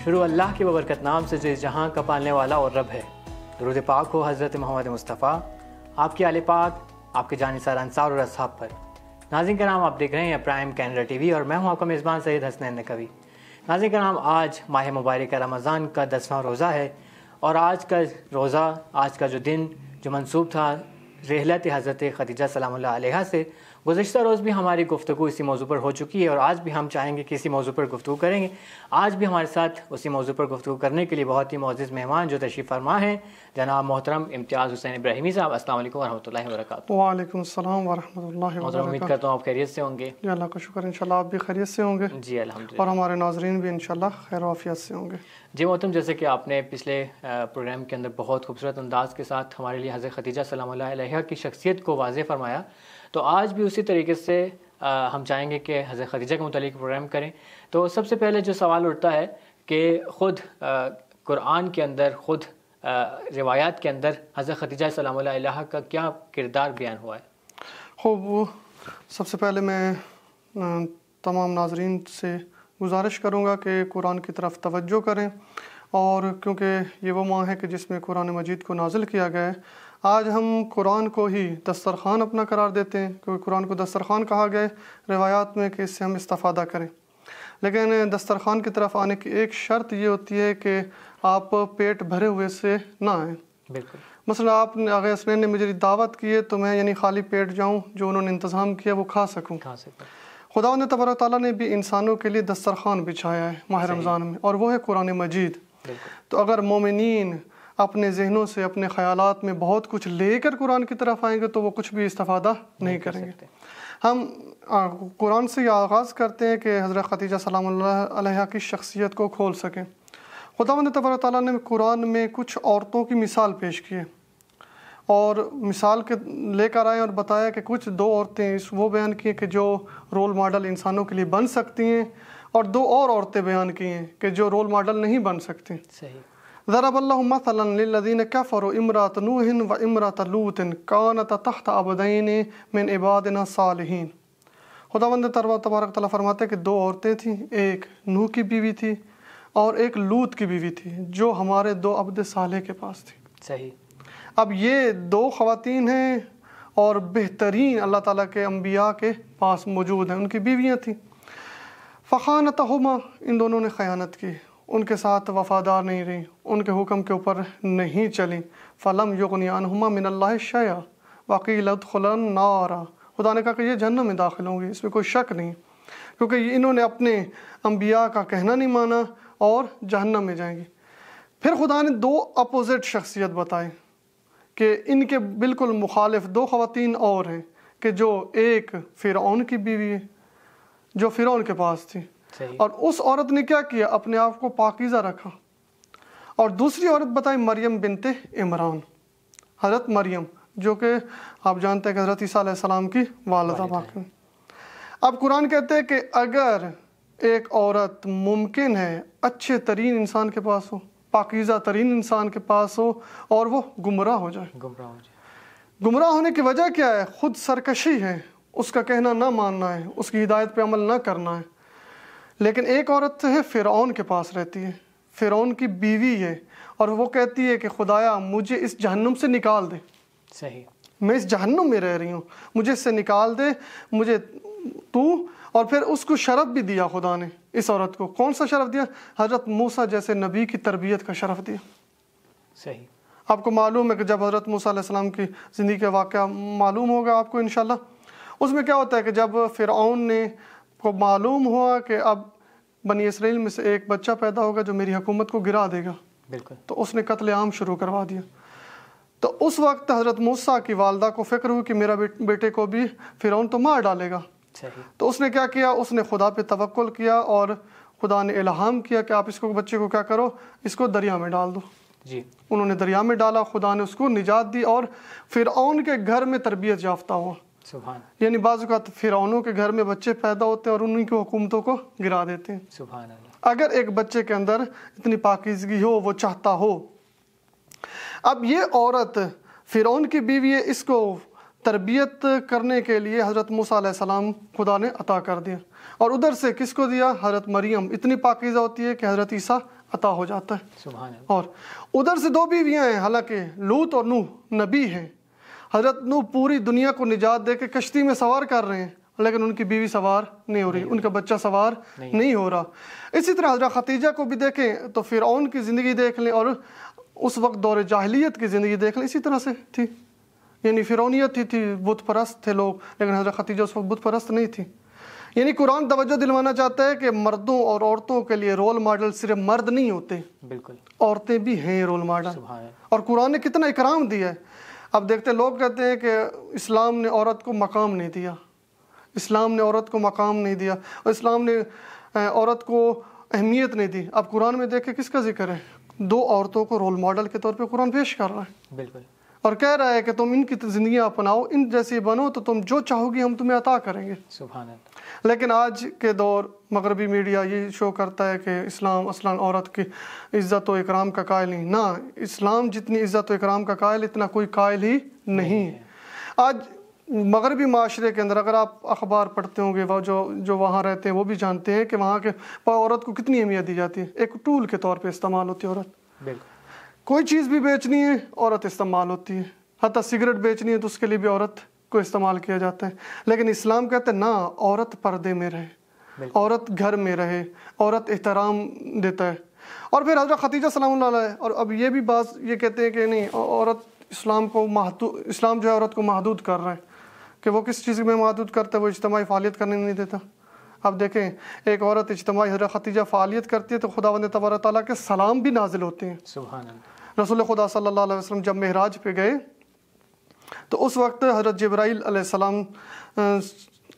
شروع اللہ کے ببرکت نام سے جو اس جہاں کا پالنے والا اور رب ہے۔ درود پاک ہو حضرت محمد مصطفیٰ، آپ کے آل پاک، آپ کے جانثار انصار اور اصحاب پر۔ ناظرین کرام، آپ دیکھ رہے ہیں پرائم کینیڈا ٹی وی اور میں ہوں آپ کا میزبان سید حسنین نقوی۔ ناظرین کرام، آج ماہ مبارک رمضان کا 10واں روزہ ہے اور آج کا روزہ، آج کا جو دن جو منسوب تھا رحلت حضرت خدیجہ سلام اللہ علیہا سے، گزشتہ روز بھی ہماری گفتگو اسی موضوع پر ہو چکی ہے اور آج بھی ہم چاہیں گے کہ اسی موضوع پر گفتگو کریں گے۔ آج بھی ہمارے ساتھ اسی موضوع پر گفتگو کرنے کے لیے بہت ہی معزز مہمان جو تشریف فرما ہیں، جناب محترم امتیاز حسین ابراہیمی صاحب۔ السلام علیکم ورحمۃ اللہ وبرکاتہ۔ وعلیکم السلام ورحمۃ اللہ محترم، وبرکاتہ۔ امید کرتا ہوں آپ خیریت سے ہوں گے۔ جی اللہ کا شکر، انشاءاللہ آپ بھی خیریت سے ہوں گے۔ جی الحمدللہ، اور ہمارے ناظرین بھی انشاءاللہ خیر و عافیت سے ہوں گے۔ جی محترم، جیسے کہ آپ نے پچھلے پروگرام کے اندر بہت خوبصورت انداز کے ساتھ ہمارے لیے حضرت خدیجہ سلام اللہ علیہا کی شخصیت کو واضح فرمایا، تو آج بھی اسی طریقے سے ہم چاہیں گے کہ حضرت خدیجہ کے متعلق پروگرام کریں۔ تو سب سے پہلے جو سوال اٹھتا ہے کہ خود قرآن کے اندر، خود روایات کے اندر حضرت خدیجہ سلام اللہ علیہا کا کیا کردار بیان ہوا ہے؟ خوب، سب سے پہلے میں تمام ناظرین سے گزارش کروں گا کہ قرآن کی طرف توجہ کریں، اور کیونکہ یہ وہ ماہ ہے کہ جس میں قرآن مجید کو نازل کیا گیا ہے، آج ہم قرآن کو ہی دسترخوان اپنا قرار دیتے ہیں، کیونکہ قرآن کو دسترخوان کہا گیا ہے روایات میں کہ اس سے ہم استفادہ کریں۔ لیکن دسترخوان کی طرف آنے کی ایک شرط یہ ہوتی ہے کہ آپ پیٹ بھرے ہوئے سے نہ آئیں۔ بالکل۔ مثلا آپ نے اگر حسنین نے مجھے دعوت کی ہے تو میں یعنی خالی پیٹ جاؤں، جو انہوں نے انتظام کیا وہ کھا سکوں۔ خداوند تبارک تعالیٰ نے بھی انسانوں کے لیے دسترخوان بچھایا ہے ماہ رمضان میں، اور وہ ہے قرآن مجید۔ تو اگر مومنین اپنے ذہنوں سے، اپنے خیالات میں بہت کچھ لے کر قرآن کی طرف آئیں گے تو وہ کچھ بھی استفادہ نہیں کریں گے۔ ہم قرآن سے یہ آغاز کرتے ہیں کہ حضرت خدیجہ سلام اللہ علیہا کی شخصیت کو کھول سکیں۔ خداوند تبارک تعالیٰ نے قرآن میں کچھ عورتوں کی مثال پیش کی ہے، اور مثال کے لے کر آئے اور بتایا کہ کچھ دو عورتیں وہ بیان کی ہیں کہ جو رول ماڈل انسانوں کے لیے بن سکتی ہیں، اور دو اور عورتیں بیان کی ہیں کہ جو رول ماڈل نہیں بن سکتی۔ صحیح۔ ضرب اللہ مثلا للذین کفروا امرأۃ نوح و امرأۃ لوط کانتا تحت عبدین من عبادنا صالحین۔ خداوند تبارک تعالیٰ فرماتے ہیں کہ دو عورتیں تھیں، ایک نوح کی بیوی تھی اور ایک لوط کی بیوی تھی، جو ہمارے دو عبد صالح کے پاس تھی۔ صحیح۔ اب یہ دو خواتین ہیں اور بہترین اللہ تعالیٰ کے انبیاء کے پاس موجود ہیں، ان کی بیویاں تھیں۔ فخانتہما، ان دونوں نے خیانت کی، ان کے ساتھ وفادار نہیں رہیں، ان کے حکم کے اوپر نہیں چلیں۔ فلم یغنی عنہما من اللہ شیئا وقیل ادخلا النار، خدا نے کہا کہ یہ جہنم میں داخل ہوں گے، اس میں کوئی شک نہیں، کیونکہ انہوں نے اپنے انبیاء کا کہنا نہیں مانا اور جہنم میں جائیں گی۔ پھر خدا نے دو اپوزٹ شخصیت بتائے کہ ان کے بالکل مخالف دو خواتین اور ہیں، کہ جو ایک فرعون کی بیوی ہے جو فرعون کے پاس تھی، اور اس عورت نے کیا کیا، اپنے آپ کو پاکیزہ رکھا۔ اور دوسری عورت بتائی مریم بنت عمران، حضرت مریم، جو کہ آپ جانتے ہیں کہ حضرت عیسیٰ علیہ السلام کی والدہ پاک ہیں۔ اب قرآن کہتے ہیں کہ اگر ایک عورت ممکن ہے اچھے ترین انسان کے پاس ہو، پاکیزہ ترین انسان کے پاس ہو، اور وہ گمراہ ہو جائے، گمراہ ہونے کی وجہ کیا ہے؟ خود سرکشی ہے، اس کا کہنا نہ ماننا ہے، اس کی ہدایت پہ عمل نہ کرنا ہے۔ لیکن ایک عورت ہے فرعون کے پاس رہتی ہے، فرعون کی بیوی ہے، اور وہ کہتی ہے کہ خدایا مجھے اس جہنم سے نکال دے، صحیح، میں اس جہنم میں رہ رہی ہوں، مجھے اس سے نکال دے، مجھے تو۔ اور پھر اس کو شرف بھی دیا خدا نے، اس عورت کو کون سا شرف دیا؟ حضرت موسیٰ جیسے نبی کی تربیت کا شرف دیا۔ صحیح۔ آپ کو معلوم ہے کہ جب حضرت موسیٰ علیہ السلام کی زندگی کا واقعہ معلوم ہوگا آپ کو انشاءاللہ، اس میں کیا ہوتا ہے کہ جب فرعون نے کو معلوم ہوا کہ اب بنی اسرائیل میں سے ایک بچہ پیدا ہوگا جو میری حکومت کو گرا دے گا، بالکل، تو اس نے قتل عام شروع کروا دیا۔ تو اس وقت حضرت موسیٰ کی والدہ کو فکر ہوئی کہ میرا بیٹے کو بھی فرعون تو مار ڈالے گا۔ تو اس نے کیا کیا؟ اس نے خدا پہ توکل کیا، اور خدا نے الہام کیا کہ آپ اس کو بچے کو کیا کرو، اس کو دریا میں ڈال دو۔ جی، انہوں نے دریا میں ڈالا، خدا نے اس کو نجات دی، اور فرعون کے گھر میں تربیت یافتہ ہوا۔ سبحان، یعنی بعض اوقات فرعونوں کے گھر میں بچے پیدا ہوتے ہیں اور انہیں کی حکومتوں کو گرا دیتے ہیں۔ سبحان اللہ۔ اگر ایک بچے کے اندر اتنی پاکیزگی ہو، وہ چاہتا ہو۔ اب یہ عورت فرعون کی بیوی ہے، اس کو تربیت کرنے کے لیے حضرت موسیٰ علیہ السلام خدا نے عطا کر دیا، اور ادھر سے کس کو دیا؟ حضرت مریم اتنی پاکیزہ ہوتی ہے کہ حضرت عیسیٰ عطا ہو جاتا ہے. سبحان اللہ. اور ادھر سے 2 بیویاں ہیں، حالانکہ لوط اور نوح نبی ہیں. حضرت نوح پوری دنیا کو نجات دے کے کشتی میں سوار کر رہے ہیں، لیکن ان کی بیوی سوار نہیں ہو رہی، ان کا بچہ سوار نہیں ہو رہا. اسی طرح حضرت خدیجہ کو بھی دیکھیں تو فرعون کی زندگی دیکھ لیں اور اس وقت دور جاہلیت کی زندگی دیکھ لیں، اسی طرح سے تھی. یعنی فرعونیت تھی بت پرست تھے لوگ، لیکن حضرت خدیجہ اس وقت بت پرست نہیں تھی. یعنی قرآن توجہ دلوانا چاہتا ہے کہ مردوں اور عورتوں کے لیے رول ماڈل صرف مرد نہیں ہوتے، بالکل عورتیں بھی ہیں رول ماڈل. سبحان اللہ. اور قرآن نے کتنا اکرام دیا ہے. اب دیکھتے لوگ کہتے ہیں کہ اسلام نے عورت کو مقام نہیں دیا، اسلام نے عورت کو مقام نہیں دیا، اور اسلام نے عورت کو اہمیت نہیں دی. اب قرآن میں دیکھیں کس کا ذکر ہے؟ 2 عورتوں کو رول ماڈل کے طور پہ قرآن پیش کر رہا ہے، بالکل. اور کہہ رہا ہے کہ تم ان کی زندگیاں اپناؤ، ان جیسی بنو تو تم جو چاہو گی ہم تمہیں عطا کریں گے. سبحان اللہ. لیکن آج کے دور مغربی میڈیا یہ شو کرتا ہے کہ اسلام اصلاً عورت کی عزت و اکرام کا قائل نہیں. نہ، اسلام جتنی عزت و اکرام کا قائل اتنا کوئی قائل ہی نہیں ہے. آج مغربی معاشرے کے اندر اگر آپ اخبار پڑھتے ہوں گے، وہ جو وہاں رہتے ہیں وہ بھی جانتے ہیں کہ وہاں کے عورت کو کتنی اہمیت دی جاتی ہے. ایک ٹول کے طور پہ استعمال ہوتی ہے عورت. بالکل. کوئی چیز بھی بیچنی ہے عورت استعمال ہوتی ہے، حتیٰ سگریٹ بیچنی ہے تو اس کے لیے بھی عورت کو استعمال کیا جاتا ہے. لیکن اسلام کہتے ہیں نہ، عورت پردے میں رہے، عورت گھر میں رہے، عورت احترام دیتا ہے. اور پھر حضرت خدیجہ سلام اللہ علیہ، اور اب یہ بھی بات یہ کہتے ہیں کہ نہیں، عورت اسلام جو ہے عورت کو محدود کر رہا ہے. کہ وہ کس چیز میں محدود کرتا ہے؟ وہ اجتماعی فعالیت کرنے نہیں دیتا. اب دیکھیں ایک عورت اجتماعی حضرت خدیجہ فعالیت کرتی ہے تو خداوند تبارک تعالیٰ کے سلام بھی نازل ہوتے ہیں. سبحان اللہ. رسول خدا صلی اللہ علیہ وسلم جب معراج پہ گئے تو اس وقت حضرت جبرائیل علیہ السلام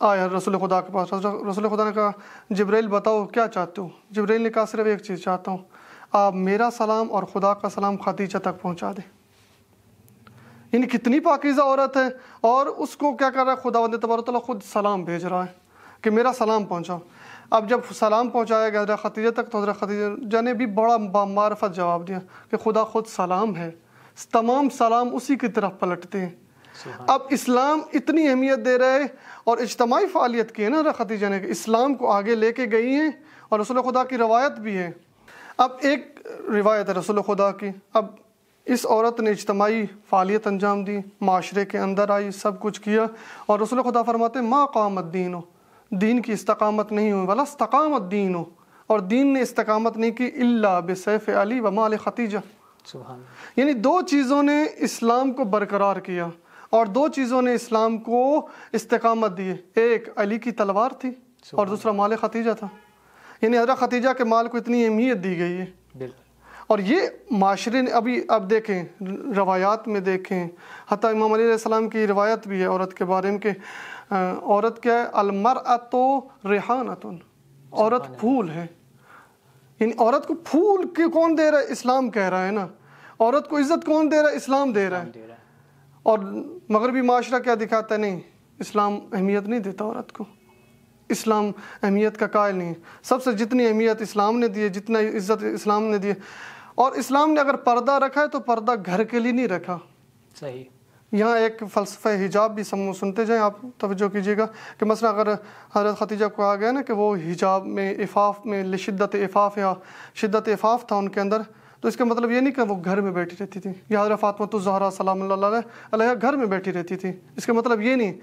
آیا رسول خدا کے پاس. رسول خدا نے کہا جبرائیل بتاؤ کیا چاہتے ہو؟ جبرائیل نے کہا صرف ایک چیز چاہتا ہوں، آپ میرا سلام اور خدا کا سلام خدیجہ تک پہنچا دیں. یعنی کتنی پاکیزہ عورت ہے، اور اس کو کیا کر رہا ہے؟ خداوند تبارک تعالیٰ خود سلام بھیج رہا ہے کہ میرا سلام پہنچاؤ. اب جب سلام پہنچایا گیا حضرت خدیجہ تک تو حضرت خدیجہ نے بھی بڑا بامعرفت جواب دیا کہ خدا خود سلام ہے، تمام سلام اسی کی طرف پلٹتے ہیں. اب اسلام اتنی اہمیت دے رہے، اور اجتماعی فعالیت کی ہے نا حضرت خدیجہ نے، کہ اسلام کو آگے لے کے گئی ہیں، اور رسول خدا کی روایت بھی ہے. اب ایک روایت ہے رسول خدا کی، اب اس عورت نے اجتماعی فعالیت انجام دی، معاشرے کے اندر آئی، سب کچھ کیا، اور رسول خدا فرماتے ہیں ما قام الدین ہو، دین کی استقامت نہیں ہوئی، ولا استقام الدین ہو، اور دین نے استقامت نہیں کی الا بسیف علی و مال خدیجہ. سبحان. یعنی 2 چیزوں نے اسلام کو برقرار کیا، اور 2 چیزوں نے اسلام کو استقامت دی. ایک علی کی تلوار تھی اور دوسرا مال خدیجہ تھا. یعنی حضرت خدیجہ کے مال کو اتنی اہمیت دی گئی ہے. بالکل. اور یہ معاشرے نے اب دیکھیں، روایات میں دیکھیں، حتیٰ امام علیہ السلام کی روایت بھی ہے عورت کے بارے میں کہ عورت کیا ہے؟ المرأۃ ریحانۃ، عورت پھول ہے. یعنی عورت کو پھول کون دے رہا ہے؟ اسلام کہہ رہا ہے نا. عورت کو عزت کون دے رہا ہے؟ اسلام دے رہا ہے. اور مغربی معاشرہ کیا دکھاتا ہے؟ نہیں، اسلام اہمیت نہیں دیتا عورت کو، اسلام اہمیت کا قائل نہیں ہے. سب سے جتنی اہمیت اسلام نے دی ہے، جتنا عزت اسلام نے دی ہے، اور اسلام نے اگر پردہ رکھا ہے تو پردہ گھر کے لیے نہیں رکھا. صحیح. یہاں ایک فلسفہ حجاب بھی سنتے جائیں، آپ توجہ کیجیے گا کہ مثلا اگر حضرت خدیجہ کو کہا گیا نا کہ وہ حجاب میں عفاف میں لشدت عفاف یا شدت عفاف تھا ان کے اندر، تو اس کا مطلب یہ نہیں کہ وہ گھر میں بیٹھی رہتی تھی. یا حضرت فاطمہ الزہرا سلام اللہ علیہ گھر میں بیٹھی رہتی تھی، اس کا مطلب یہ نہیں.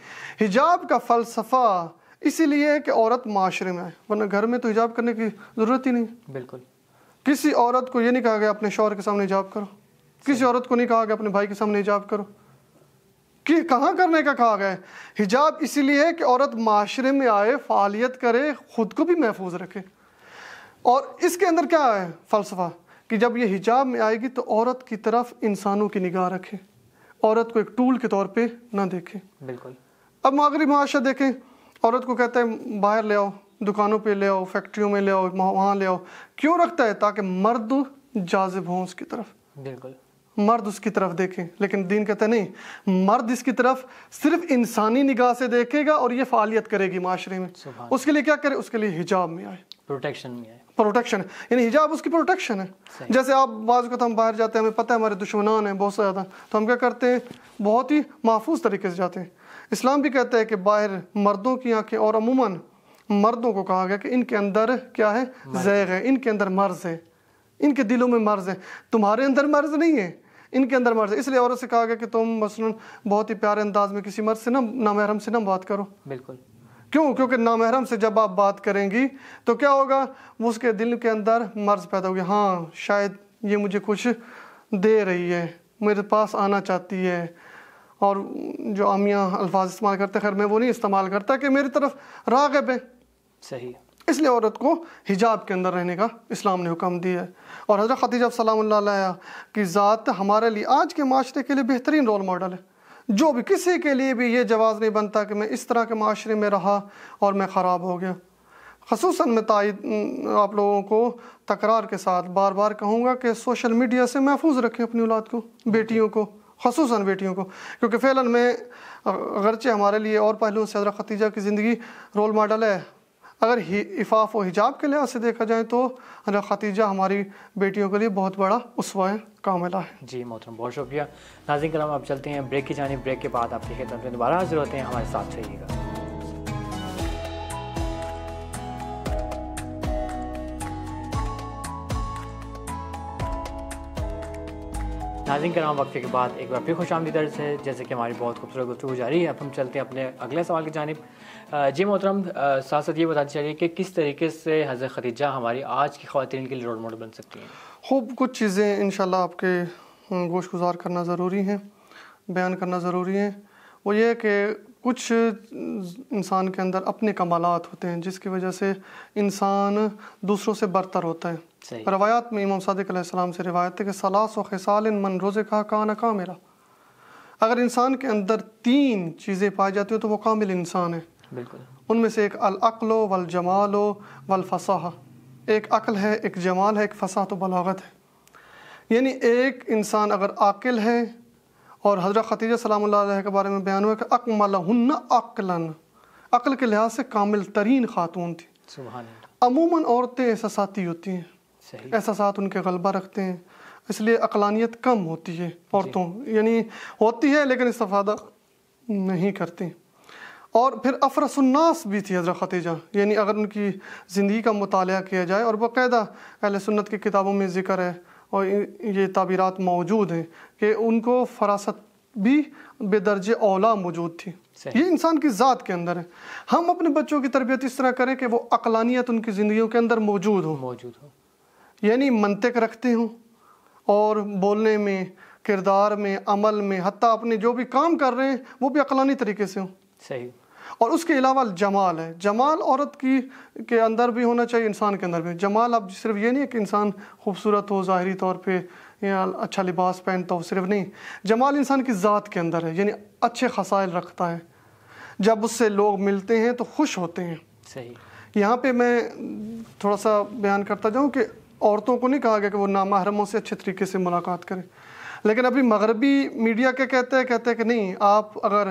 حجاب کا فلسفہ اسی لیے ہے کہ عورت معاشرے میں آئے، ورنہ گھر میں تو حجاب کرنے کی ضرورت ہی نہیں. بالکل. کسی عورت کو یہ نہیں کہا گیا اپنے شوہر کے سامنے حجاب کرو، کسی عورت کو نہیں کہا گیا اپنے بھائی کے سامنے حجاب کرو. کہ کہاں کرنے کا کہا گیا ہے؟ حجاب اسی لیے ہے کہ عورت معاشرے میں آئے، فعالیت کرے، خود کو بھی محفوظ رکھے. اور اس کے اندر کیا ہے فلسفہ کہ جب یہ حجاب میں آئے گی تو عورت کی طرف انسانوں کی نگاہ رکھے، عورت کو ایک ٹول کے طور پہ نہ دیکھے. بالکل. اب مغربی معاشرہ دیکھیں، عورت کو کہتے ہیں باہر لے آؤ، دکانوں پہ لے آؤ، فیکٹریوں میں لے آؤ، وہاں لے آؤ. کیوں رکھتا ہے؟ تاکہ مرد جاذب ہوں اس کی طرف. بالکل. مرد اس کی طرف دیکھیں. لیکن دین کہتا ہے نہیں، مرد اس کی طرف صرف انسانی نگاہ سے دیکھے گا اور یہ فعالیت کرے گی معاشرے میں. اس کے لیے کیا کرے؟ اس کے لیے حجاب میں آئے، پروٹیکشن میں آئے. پروٹیکشن یعنی حجاب اس کی پروٹیکشن ہے. جیسے آپ بعض اوقات ہم باہر جاتے ہیں، ہمیں پتہ ہے ہمارے دشمنان ہیں بہت زیادہ، تو ہم کیا کرتے ہیں؟ بہت ہی محفوظ طریقے سے جاتے ہیں. اسلام بھی کہتا ہے کہ باہر مردوں کی آنکھیں، اور عموماً مردوں کو کہا گیا کہ ان کے اندر کیا ہے؟ زیغ ہے، ان کے اندر مرض ہے، ان کے دلوں میں مرض ہے، تمہارے اندر مرض نہیں ہے، ان کے اندر مرض ہے۔ اس لیے عورت سے کہا گیا کہ تم مثلاً بہت ہی پیارے انداز میں کسی مرد سے نامحرم سے نہ بات کرو۔ بالکل، کیوں؟ کیونکہ نامحرم سے جب آپ بات کریں گی تو کیا ہوگا، وہ اس کے دل کے اندر مرض پیدا ہوگا، ہاں شاید یہ مجھے کچھ دے رہی ہے، میرے پاس آنا چاہتی ہے، اور جو عامیہ الفاظ استعمال کرتے ہیں، خیر میں وہ نہیں استعمال کرتا، کہ میری طرف راغب ہے۔ صحیح۔ اس لیے عورت کو حجاب کے اندر رہنے کا اسلام نے حکم دیا ہے۔ اور حضرت خدیجہ سلام اللہ علیہا کی ذات ہمارے لیے آج کے معاشرے کے لیے بہترین رول ماڈل ہے۔ جو بھی کسی کے لیے بھی یہ جواز نہیں بنتا کہ میں اس طرح کے معاشرے میں رہا اور میں خراب ہو گیا۔ خصوصاً میں تائید آپ لوگوں کو تکرار کے ساتھ بار بار کہوں گا کہ سوشل میڈیا سے محفوظ رکھیں اپنی اولاد کو، بیٹیوں کو، خصوصاً بیٹیوں کو، کیونکہ فعلاً میں اگرچہ ہمارے لیے اور پہلوؤں سے حضرت خدیجہ کی زندگی رول ماڈل ہے، اگر عفاف و حجاب کے لحاظ سے دیکھا جائے تو حضرت خدیجہ ہماری بیٹیوں کے لیے بہت بڑا اسوہ کاملہ ہے۔ جی محترم، بہت شکریہ۔ ناظرین کرام، اب چلتے ہیں بریک کی جانب۔ بریک کے بعد آپ کی خدمت میں دوبارہ حاضر ہوتے ہیں، ہمارے ساتھ رہیے گا۔ ناظرین کرام، وقفے کے بعد ایک بار پھر خوش آمدید درس ہے۔ جیسے کہ ہماری بہت خوبصورت گفتگو جاری ہے، اب ہم چلتے ہیں اپنے اگلے سوال کی جانب۔ جی محترم، ساتھ ساتھ یہ بتانا چاہیے کہ کس طریقے سے حضرت خدیجہ ہماری آج کی خواتین کے لیے رول ماڈل بن سکتی ہیں؟ خوب کچھ چیزیں انشاءاللہ آپ کے گوش گزار کرنا ضروری ہیں، بیان کرنا ضروری ہے۔ وہ یہ کہ کچھ انسان کے اندر اپنے کمالات ہوتے ہیں جس کی وجہ سے انسان دوسروں سے برتر ہوتا ہے۔ صحیح۔ روایات میں امام صادق علیہ السلام سے روایت ہے کہ ثلاث و خصال من رزقها کان کاملا، اگر انسان کے اندر 3 چیزیں پائی جاتی ہیں تو وہ کامل انسان ہے۔ بالکل۔ ان میں سے ایک العقل والجمال والفصاحہ، ایک عقل ہے، ایک جمال ہے، ایک فصاحت و بلاغت ہے۔ یعنی ایک انسان اگر عاقل ہے، اور حضرت خدیجہ سلام اللہ علیہ کے بارے میں بیان ہوا کہ اکملہن عقلاً، عقل کے لحاظ سے کامل ترین خاتون تھی۔ سبحان اللہ۔ عموماً عورتیں احساساتی ہوتی ہیں، صحیح۔ احساسات ان کے غلبہ رکھتے ہیں، اس لیے عقلانیت کم ہوتی ہے عورتوں، یعنی ہوتی ہے لیکن استفادہ نہیں کرتی۔ اور پھر افرس الناس بھی تھی حضرت خدیجہ، یعنی اگر ان کی زندگی کا مطالعہ کیا جائے، اور باقاعدہ اہل سنت کی کتابوں میں ذکر ہے اور یہ تعبیرات موجود ہیں کہ ان کو فراست بھی بے درجہ اولا موجود تھی۔ یہ انسان کی ذات کے اندر ہے۔ ہم اپنے بچوں کی تربیت اس طرح کریں کہ وہ عقلانیت ان کی زندگیوں کے اندر موجود ہو، یعنی منطق رکھتے ہوں، اور بولنے میں، کردار میں، عمل میں، حتیٰ اپنے جو بھی کام کر رہے ہیں وہ بھی عقلانی طریقے سے ہوں۔ صحیح۔ اور اس کے علاوہ جمال ہے، جمال عورت کے اندر بھی ہونا چاہیے، انسان کے اندر بھی۔ جمال اب صرف یہ نہیں ہے کہ انسان خوبصورت ہو ظاہری طور پہ یا اچھا لباس پہنتا ہو، صرف نہیں، جمال انسان کی ذات کے اندر ہے، یعنی اچھے خصائل رکھتا ہے، جب اس سے لوگ ملتے ہیں تو خوش ہوتے ہیں۔ صحیح۔ یہاں پہ میں تھوڑا سا بیان کرتا جاؤں کہ عورتوں کو نہیں کہا گیا کہ وہ نامحرموں سے اچھے طریقے سے ملاقات کریں، لیکن ابھی مغربی میڈیا کیا کہتے ہیں کہ نہیں، آپ اگر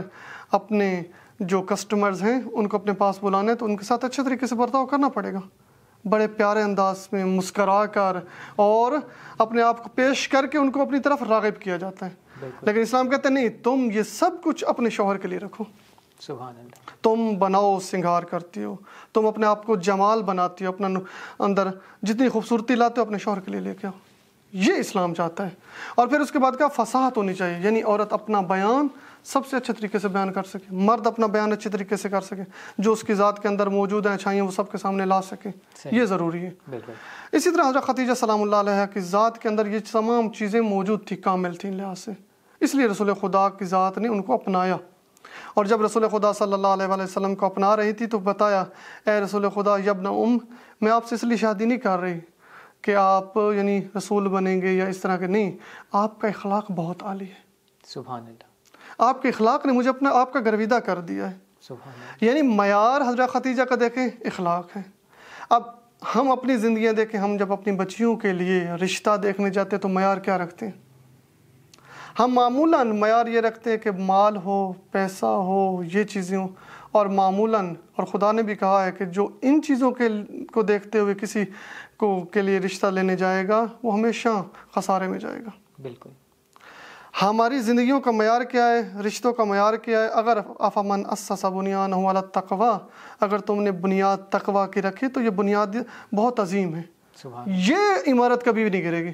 اپنے جو کسٹمرز ہیں ان کو اپنے پاس بلانا ہے تو ان کے ساتھ اچھے طریقے سے برتاؤ کرنا پڑے گا، بڑے پیارے انداز میں مسکرا کر اور اپنے آپ کو پیش کر کے ان کو اپنی طرف راغب کیا جاتا ہے۔ لیکن اسلام کہتے ہیں نہیں، تم یہ سب کچھ اپنے شوہر کے لیے رکھو۔ سبحان اللہ۔ تم بناؤ، سنگار کرتی ہو، تم اپنے آپ کو جمال بناتی ہو، اپنا اندر جتنی خوبصورتی لاتے ہو اپنے شوہر کے لیے لے کے آؤ، یہ اسلام چاہتا ہے۔ اور پھر اس کے بعد کیا، فصاحت ہونی چاہیے، یعنی عورت اپنا بیان سب سے اچھے طریقے سے بیان کر سکے، مرد اپنا بیان اچھے طریقے سے کر سکے، جو اس کی ذات کے اندر موجود ہیں اچھائیاں وہ سب کے سامنے لا سکے، یہ ضروری ہے۔ اسی طرح حضرت خدیجہ سلام اللہ علیہ کی ذات کے اندر یہ تمام چیزیں موجود تھی، کامل تھیں لحاظ سے، اس لیے رسول خدا کی ذات نے ان کو اپنایا۔ اور جب رسول خدا صلی اللہ علیہ وآلہ وسلم کو اپنا رہی تھی تو بتایا، اے رسول خدا یبن میں آپ سے اس لیے شادی نہیں کر رہی کہ آپ یعنی رسول بنیں گے یا اس طرح کے، نہیں، آپ کا اخلاق بہت عالی ہے۔ سبحان اللہ۔ آپ کے اخلاق نے مجھے اپنا آپ کا گرویدہ کر دیا ہے۔ سبحان اللہ۔ یعنی معیار حضرت خدیجہ کا دیکھیں اخلاق ہے۔ اب ہم اپنی زندگیاں دیکھیں، ہم جب اپنی بچیوں کے لیے رشتہ دیکھنے جاتے تو معیار کیا رکھتے ہیں؟ ہم معمولاً معیار یہ رکھتے ہیں کہ مال ہو، پیسہ ہو، یہ چیزیں ہوں، اور معمولاً، اور خدا نے بھی کہا ہے کہ جو ان چیزوں کو دیکھتے ہوئے کسی کے لیے رشتہ لینے جائے گا وہ ہمیشہ خسارے میں جائے گا۔ بالکل۔ ہماری زندگیوں کا معیار کیا ہے، رشتوں کا معیار کیا ہے؟ اگر افمن اسس بنیانہ علی التقوی، اگر تم نے بنیاد تقوی کی رکھی تو یہ بنیاد بہت عظیم ہے۔ یہ عمارت کبھی بھی نہیں گرے گی۔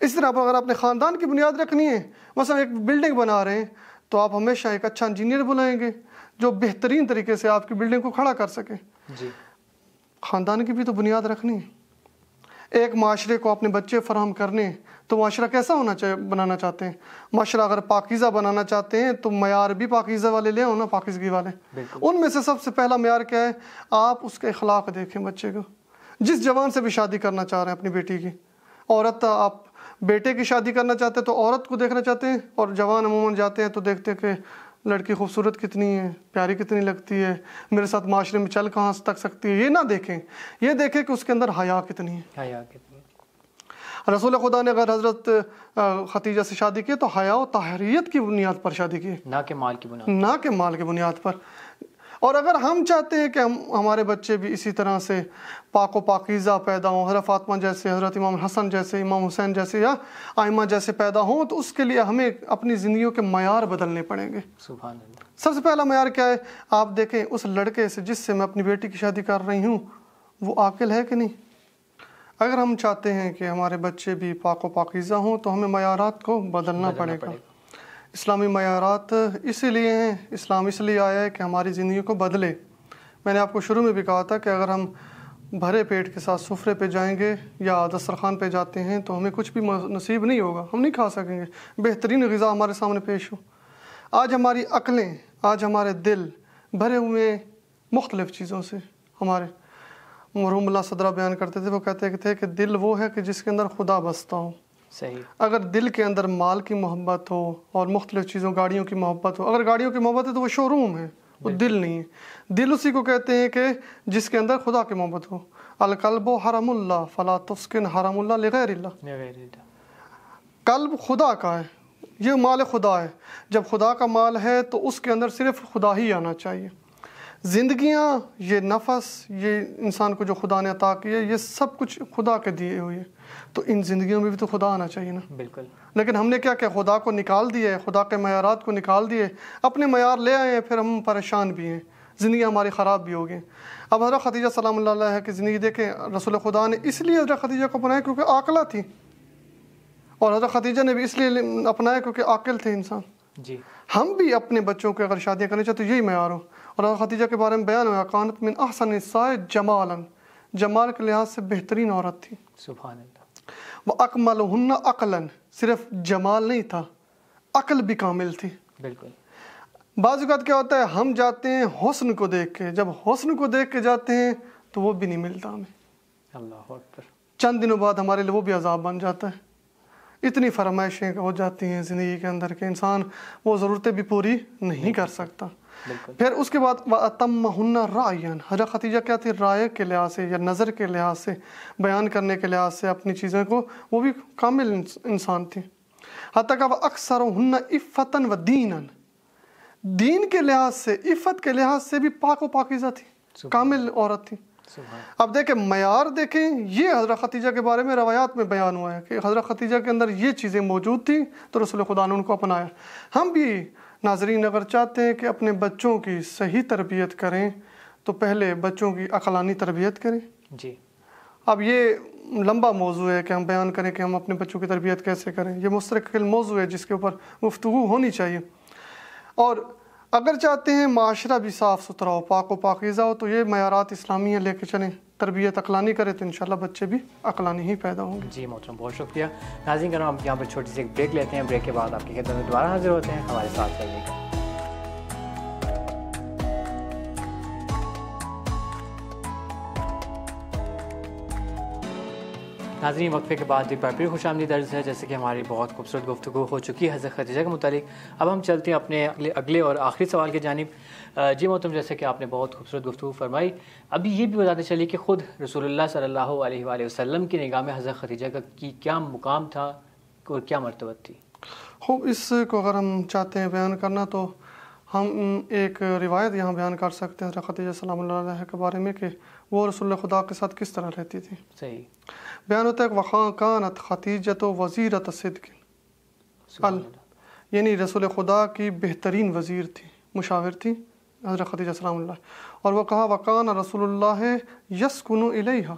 اس طرح اگر آپ نے خاندان کی بنیاد رکھنی ہے، مثلا ایک بلڈنگ بنا رہے ہیں تو آپ ہمیشہ ایک اچھا انجینئر بلائیں گے جو بہترین طریقے سے آپ کی بلڈنگ کو کھڑا کر سکے۔ جی، خاندان کی بھی تو بنیاد رکھنی ہے۔ ایک معاشرے کو اپنے بچے فراہم کرنے تو معاشرہ کیسا ہونا چاہیے، بنانا چاہتے ہیں؟ معاشرہ اگر پاکیزہ بنانا چاہتے ہیں تو معیار بھی پاکیزہ والے لے آؤ نا، پاکیزگی والے۔ ان میں سے سب سے پہلا معیار کیا ہے؟ آپ اس کے اخلاق دیکھیں بچے کو۔ جس جوان سے بھی شادی کرنا چاہ رہے ہیں اپنی بیٹی کی، عورت آپ بیٹے کی شادی کرنا چاہتے ہیں تو عورت کو دیکھنا چاہتے ہیں، اور جوان عموماً جاتے ہیں تو دیکھتے ہیں کہ لڑکی خوبصورت کتنی ہے، پیاری کتنی لگتی ہے، میرے ساتھ معاشرے میں چل کہاں تک سکتی ہے۔ یہ نہ دیکھیں، یہ دیکھیں کہ اس کے اندر حیا کتنی ہے۔ رسول خدا نے اگر حضرت خدیجہ سے شادی کی تو حیا و طاہریت کی بنیاد پر شادی کی، نہ کہ مال کی بنیاد، نہ کہ مال کی بنیاد پر۔ اور اگر ہم چاہتے ہیں کہ ہمارے بچے بھی اسی طرح سے پاک و پاکیزہ پیدا ہوں، حضرت فاطمہ جیسے، حضرت امام حسن جیسے، امام حسین جیسے، یا آئمہ جیسے پیدا ہوں، تو اس کے لیے ہمیں اپنی زندگیوں کے معیار بدلنے پڑیں گے۔ سبحان اللہ۔ سب سے پہلا معیار کیا ہے؟ آپ دیکھیں اس لڑکے سے جس سے میں اپنی بیٹی کی شادی کر رہی ہوں وہ عاقل ہے کہ نہیں۔ اگر ہم چاہتے ہیں کہ ہمارے بچے بھی پاک و پاکیزہ ہوں تو ہمیں معیارات کو بدلنا پڑے گا۔ اسلامی معیارات اسی لیے ہیں، اسلام اس لیے آیا ہے کہ ہماری زندگی کو بدلے۔ میں نے آپ کو شروع میں بھی کہا تھا کہ اگر ہم بھرے پیٹ کے ساتھ سفرے پہ جائیں گے یا دسترخوان پہ جاتے ہیں تو ہمیں کچھ بھی نصیب نہیں ہوگا، ہم نہیں کھا سکیں گے بہترین غذا ہمارے سامنے پیش ہو۔ آج ہماری عقلیں، آج ہمارے دل بھرے ہوئے مختلف چیزوں سے۔ ہمارے مرحوم اللہ صدرہ بیان کرتے تھے، وہ کہتے تھے کہ دل وہ ہے کہ جس کے اندر خدا بستا ہو۔ صحیح۔ اگر دل کے اندر مال کی محبت ہو اور مختلف چیزوں، گاڑیوں کی محبت ہو، اگر گاڑیوں کی محبت ہے تو وہ شو روم ہے، وہ دل نہیں ہے۔ دل اسی کو کہتے ہیں کہ جس کے اندر خدا کی محبت ہو۔ القلب حرم اللہ فلا تسکن حرم اللہ لغیر اللہ۔ قلب خدا کا ہے، یہ مال خدا ہے۔ جب خدا کا مال ہے تو اس کے اندر صرف خدا ہی آنا چاہیے۔ زندگیاں، یہ نفس، یہ انسان کو جو خدا نے عطا کی ہے، یہ سب کچھ خدا کے دیے ہوئے ہیں، تو ان زندگیوں میں بھی تو خدا آنا چاہیے نا۔ بالکل۔ لیکن ہم نے کیا کہ خدا کو نکال دیا ہے، خدا کے معیارات کو نکال دیے، اپنے معیار لے آئے ہیں، پھر ہم پریشان بھی ہیں، زندگی ہماری خراب بھی ہو گئی۔ اب حضرت خدیجہ سلام اللہ علیہ کی زندگی دیکھیں، رسول خدا نے اس لیے حضرت خدیجہ کو اپنایا کیونکہ عاقلہ تھی، اور حضرت خدیجہ نے بھی اس لیے اپنایا کیونکہ عاقل تھے انسان۔ جی، ہم بھی اپنے بچوں کے اگر شادیاں کرنے چاہتے تو یہی معیار ہو۔ اور حضرت خدیجہ کے بارے میں بیان ہوا، کانت من احسن النساء جمالا، جمال کے لحاظ سے بہترین عورت تھی۔ سبحان اللہ۔ وَأَكْمَلُهُنَّ عَقْلًا، صرف جمال نہیں تھا، عقل بھی کامل تھی۔ بالکل۔ بعض اوقات کیا ہوتا ہے، ہم جاتے ہیں حسن کو دیکھ کے، جب حسن کو دیکھ کے جاتے ہیں تو وہ بھی نہیں ملتا ہمیں، اللہ اکبر۔ چند دنوں بعد ہمارے لیے وہ بھی عذاب بن جاتا ہے۔ اتنی فرمائشیں ہو جاتی ہیں زندگی کے اندر کہ انسان وہ ضرورتیں بھی پوری نہیں کر سکتا۔ پھر اس کے بعد وَأَتَمَّهُنَّ رَعْيًا، حضرت خدیجہ کیا تھی؟ رائے کے لحاظ سے یا نظر کے لحاظ سے، بیان کرنے کے لحاظ سے اپنی چیزوں کو، وہ بھی کامل انسان تھی۔ حتیٰ کہ وَأَكْثَرُهُنَّ عِفَّةً وَدِينًا، دین کے لحاظ سے، عفت کے لحاظ سے بھی پاک و پاکیزہ تھی، کامل عورت تھی۔ اب دیکھیں معیار، دیکھیں یہ حضرت خدیجہ کے بارے میں روایات میں بیان ہوا ہے کہ حضرت خدیجہ کے اندر یہ چیزیں موجود تھیں تو رسول خدا نے ان کو اپنایا۔ ہم بھی ناظرین اگر چاہتے ہیں کہ اپنے بچوں کی صحیح تربیت کریں تو پہلے بچوں کی عقلانی تربیت کریں۔ جی، اب یہ لمبا موضوع ہے کہ ہم بیان کریں کہ ہم اپنے بچوں کی تربیت کیسے کریں، یہ مستقل موضوع ہے جس کے اوپر گفتگو ہونی چاہیے۔ اور اگر چاہتے ہیں معاشرہ بھی صاف ستھرا ہو، پاک و پاکیزہ ہو، تو یہ معیارات اسلامیہ لے کے چلیں، تربیت عقلانی کرے تو انشاءاللہ بچے بھی عقلانی ہی پیدا ہوں گے۔ جی محترم، بہت شکریہ۔ ناظرین کرام، اب یہاں پر چھوٹی سی ایک بریک لیتے ہیں، بریک کے بعد آپ کی خدمت میں دوبارہ حاضر ہوتے ہیں، ہمارے ساتھ رہیے گا۔ ناظرین، وقفے کے بعد ایک بار پھر خوش آمدید درز ہے۔ جیسے کہ ہماری بہت خوبصورت گفتگو ہو چکی ہے حضرت خدیجہ کے متعلق، اب ہم چلتے ہیں اپنے اگلے اور آخری سوال کی جانب۔ جی محترم، جیسے کہ آپ نے بہت خوبصورت گفتگو فرمائی، ابھی یہ بھی بتاتے چلیے کہ خود رسول اللہ صلی اللہ علیہ وآلہ وسلم کی نگاہ میں حضرت خدیجہ کا کیا مقام تھا اور کیا مرتبت تھی؟ خوب، اس کو اگر ہم چاہتے ہیں بیان کرنا تو ہم ایک روایت یہاں بیان کر سکتے ہیں حضرت خدیجہ سلام اللہ علیہ کے بارے میں کہ وہ رسول اللہ خدا کے ساتھ کس طرح رہتی تھی۔ صحیح بیان ہوتا ہے کہ وَخَا كَانَتْ خَدِیجَةُ وَزِیرَةَ صِدْقٍ، یعنی رسول خدا کی بہترین وزیر تھی، مشاور تھی حضرت خدیجہ سلام اللہ۔ اور وہ کہا وَقَانَ رسول اللہ يَسْكُنُ إِلَيْهَا،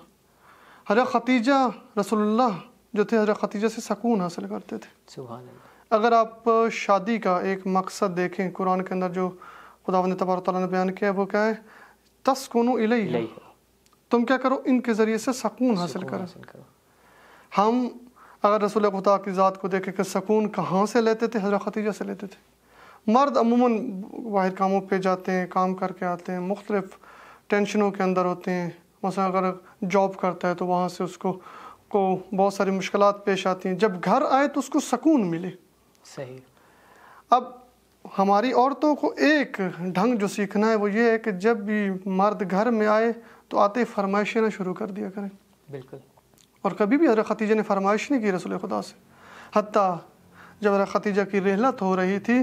حضرت خدیجہ رسول اللہ جو تھے حضرت خدیجہ سے سکون حاصل کرتے تھے. سبحان اللہ. اگر آپ شادی کا ایک مقصد دیکھیں قرآن کے اندر جو خداوند تبارک تعالیٰ نے بیان کیا ہے وہ کیا ہے؟ تسکنوا الیہ، تم کیا کرو ان کے ذریعے سے سکون حاصل کرو. ہم اگر رسول خدا کی ذات کو دیکھیں کہ سکون کہاں سے لیتے تھے؟ حضرت خدیجہ سے لیتے تھے. مرد عموماً باہر کاموں پہ جاتے ہیں، کام کر کے آتے ہیں، مختلف ٹینشنوں کے اندر ہوتے ہیں. مثلا اگر جاب کرتا ہے تو وہاں سے اس کو بہت ساری مشکلات پیش آتی ہیں. جب گھر آئے تو اس کو سکون ملے. صحیح. اب ہماری عورتوں کو ایک ڈھنگ جو سیکھنا ہے وہ یہ ہے کہ جب بھی مرد گھر میں آئے تو آتے فرمائشیں نہ شروع کر دیا کریں. بالکل. اور کبھی بھی حضرت خدیجہ نے فرمائش نہیں کی رسول خدا سے. حتیٰ جب حضرت خدیجہ کی رحلت ہو رہی تھی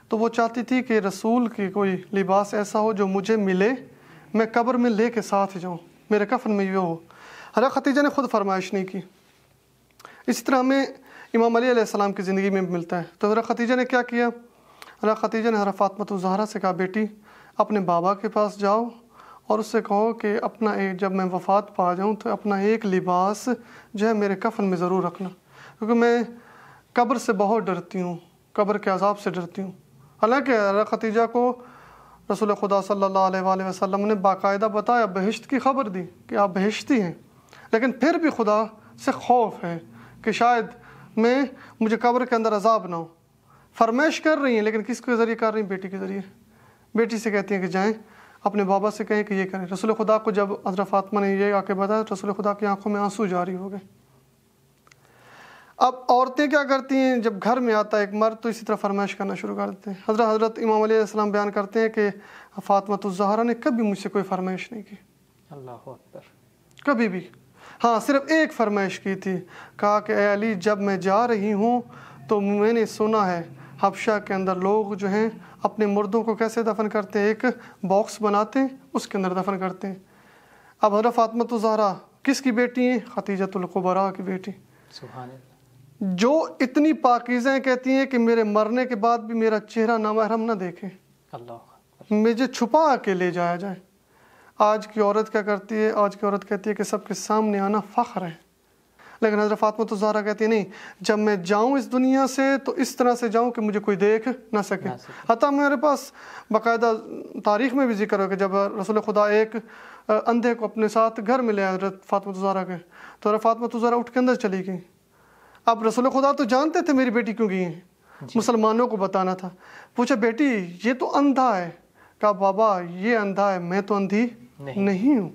تو وہ چاہتی تھی کہ رسول کی کوئی لباس ایسا ہو جو مجھے ملے، میں قبر میں لے کے ساتھ جاؤں، میرے کفن میں یہ ہو. حضرت خدیجہ نے خود فرمائش نہیں کی. اسی طرح ہمیں امام علی علیہ السلام کی زندگی میں ملتا ہے. تو حضرت خدیجہ نے کیا کیا؟ حضرت خدیجہ نے حضرت فاطمہ الزہرا سے کہا بیٹی اپنے بابا کے پاس جاؤ اور اس سے کہو کہ اپنا جب میں وفات پا جاؤں تو اپنا ایک لباس جو ہے میرے کفن میں ضرور رکھنا، کیونکہ میں قبر سے بہت ڈرتی ہوں، قبر کے عذاب سے ڈرتی ہوں. حالانکہ حضرت خدیجہ کو رسول خدا صلی اللہ علیہ وآلہ وسلم نے باقاعدہ بتایا، بہشت کی خبر دی کہ آپ بہشتی ہیں، لیکن پھر بھی خدا سے خوف ہے کہ شاید مجھے قبر کے اندر عذاب نہ ہو. فرمائش کر رہی ہیں لیکن کس کے ذریعے کر رہی ہیں؟ بیٹی کے ذریعے. بیٹی سے کہتی ہیں کہ جائیں اپنے بابا سے کہیں کہ یہ کریں. رسول خدا کو جب حضرت فاطمہ نے یہ آ کے بتایا رسول خدا کی آنکھوں میں آنسو جاری ہو گئے. اب عورتیں کیا کرتی ہیں؟ جب گھر میں آتا ہے ایک مرد تو اسی طرح فرمائش کرنا شروع کر دیتے ہیں. حضرت امام علیہ السلام بیان کرتے ہیں کہ فاطمہ الزہرا نے کبھی مجھ سے کوئی فرمائش نہیں کی. اللہ اکبر. کبھی بھی. ہاں صرف ایک فرمائش کی تھی، کہا کہ اے علی جب میں جا رہی ہوں تو میں نے سنا ہے حبشہ کے اندر لوگ جو ہیں اپنے مردوں کو کیسے دفن کرتے ہیں؟ ایک باکس بناتے ہیں اس کے اندر دفن کرتے ہیں. اب حضرت فاطمہ الزہرا کس کی بیٹی ہیں؟ خدیجۃ الکبریٰ کی بیٹی. سبحان اللہ. جو اتنی پاکیزہ ہیں، کہتی ہیں کہ میرے مرنے کے بعد بھی میرا چہرہ نامحرم نہ دیکھیں، اللہ مجھے چھپا کے لے جایا جائے. آج کی عورت کیا کرتی ہے؟ آج کی عورت کہتی ہے کہ سب کے سامنے آنا فخر ہے، لیکن حضرت فاطمہ الزہرا کہتی ہے نہیں، جب میں جاؤں اس دنیا سے تو اس طرح سے جاؤں کہ مجھے کوئی دیکھ نہ سکے. حتیٰ میرے پاس باقاعدہ تاریخ میں بھی ذکر ہو کہ جب رسول خدا ایک اندھے کو اپنے ساتھ گھر میں لے آئے حضرت فاطمہ الزہرا کے، تو حضرت فاطمہ الزہرا اٹھ کے اندر چلی گئی. اب رسول خدا تو جانتے تھے میری بیٹی کیوں گئی ہیں، مسلمانوں کو بتانا تھا. پوچھا بیٹی یہ تو اندھا ہے. کہا بابا یہ اندھا ہے، میں تو اندھی نہیں ہوں.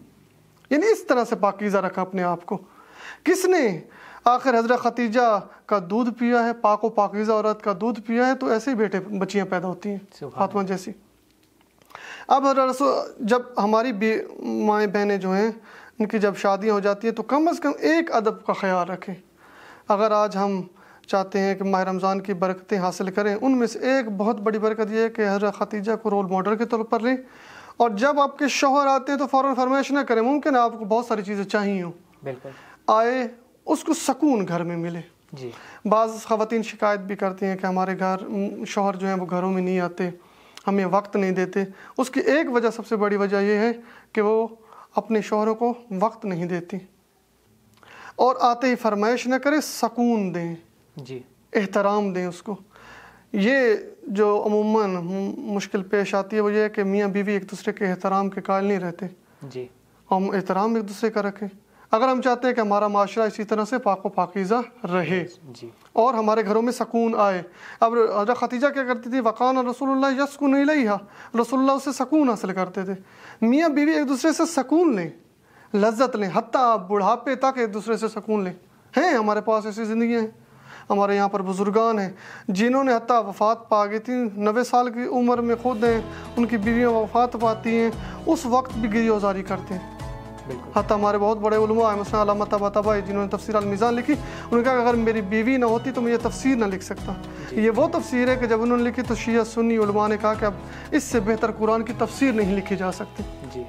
یعنی اس طرح سے پاکیزہ رکھا اپنے آپ کو. کس نے؟ آخر حضرت خدیجہ کا دودھ پیا ہے، پاک و پاکیزہ عورت کا دودھ پیا ہے تو ایسے ہی بچیاں پیدا ہوتی ہیں فاطمہ جیسی. اب جب ہماری مائیں بہنیں جو ہیں ان کی جب شادیاں ہو جاتی ہیں تو کم از کم ایک ادب کا خیال رکھیں. اگر آج ہم چاہتے ہیں کہ ماہ رمضان کی برکتیں حاصل کریں، ان میں سے ایک بہت بڑی برکت یہ ہے کہ حضرت خدیجہ کو رول ماڈل کے طور پر لیں، اور جب آپ کے شوہر آتے ہیں تو فوراً فرمائش نہ کریں. ممکن ہے آپ کو بہت ساری چیزیں چاہیے ہوں، بالکل آئے اس کو سکون گھر میں ملے. جی. بعض خواتین شکایت بھی کرتی ہیں کہ ہمارے گھر شوہر جو ہیں وہ گھروں میں نہیں آتے، ہمیں وقت نہیں دیتے. اس کی ایک وجہ، سب سے بڑی وجہ یہ ہے کہ وہ اپنے شوہروں کو وقت نہیں دیتی، اور آتے ہی فرمائش نہ کرے، سکون دیں، جی، احترام دیں اس کو. یہ جو عموماً مشکل پیش آتی ہے وہ یہ ہے کہ میاں بیوی ایک دوسرے کے احترام کے قائل نہیں رہتے. جی. ہم احترام ایک دوسرے کا رکھیں اگر ہم چاہتے ہیں کہ ہمارا معاشرہ اسی طرح سے پاک و پاکیزہ رہے. جی. اور ہمارے گھروں میں سکون آئے. اب حضرت خدیجہ کیا کرتی تھی؟ وقان رسول اللہ یسکن الیہا، رسول اللہ اسے سکون حاصل کرتے تھے. میاں بیوی ایک دوسرے سے سکون لیں، لذت لیں، حتیٰ آپ بڑھاپے تک ایک دوسرے سے سکون لیں. ہیں ہمارے پاس ایسی زندگیاں ہیں. ہمارے یہاں پر بزرگان ہیں جنہوں نے حتیٰ وفات پا گئی تھی، 90 سال کی عمر میں خود ہیں، ان کی بیویاں وفات پاتی ہیں، اس وقت بھی گریہ وزاری کرتے ہیں. حتیٰ ہمارے بہت بڑے علماء ہیں، مثلا علامہ طباطبائی جنہوں نے تفسیر المیزان لکھی، انہوں نے کہا کہ اگر میری بیوی نہ ہوتی تو میں یہ تفسیر نہ لکھ سکتا. یہ وہ تفسیر ہے کہ جب انہوں نے لکھی تو شیعہ سنی علماء نے کہا کہ اب اس سے بہتر قرآن کی تفسیر نہیں لکھی جا سکتی. جی.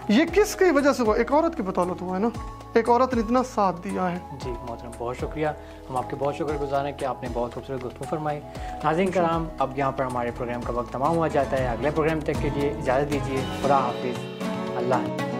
یہ کس کی وجہ سے ہوا؟ ایک عورت کی بدولت ہوا ہے نا، ایک عورت نے اتنا ساتھ دیا ہے. جی محترم، بہت شکریہ. ہم آپ کے بہت شکر گزار ہیں کہ آپ نے بہت خوبصورت گفتگو فرمائی. ناظرین کرام، اب یہاں پر ہمارے پروگرام کا وقت تمام ہوا جاتا ہے. اگلے پروگرام تک کے لیے اجازت دیجیے. خدا حافظ. اللہ